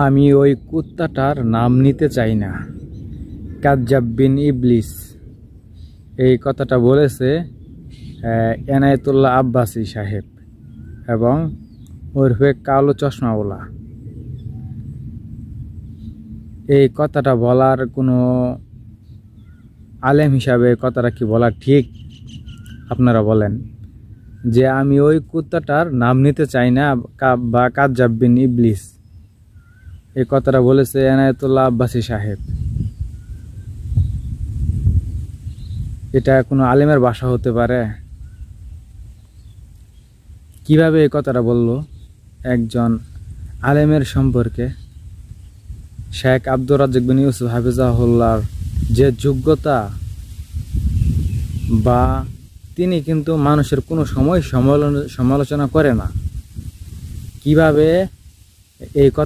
আমি ওই কুত্তাটার নাম নিতে চাই না। কাজ্জাব বিন ইবলিস এই কথাটা বলেছে এনায়েতুল্লাহ আব্বাসী সাহেব এবং ওরফে কালো চশমাওয়ালা। এই কথাটা বলার কোনো আলেম হিসাবে কথাটা কি বলা ঠিক? আপনারা বলেন যে আমি ওই কুত্তাটার নাম নিতে চাই না বা কাজ্জাব বিন ইবলিস এই কথাটা বলেছে এনায়েতুল্লাহ আব্বাসী সাহেব। এটা কোনো আলেমের ভাষা হতে পারে? কিভাবে এই কথাটা বলল একজন আলেমের সম্পর্কে? শেখ আব্দুর রাজ্জাক বিন ইউসুফ হাফিজাহুল্লাহর যে যোগ্যতা, বা তিনি কিন্তু মানুষের কোনো সময় সমালোচনা করে না। কিভাবে এই কথা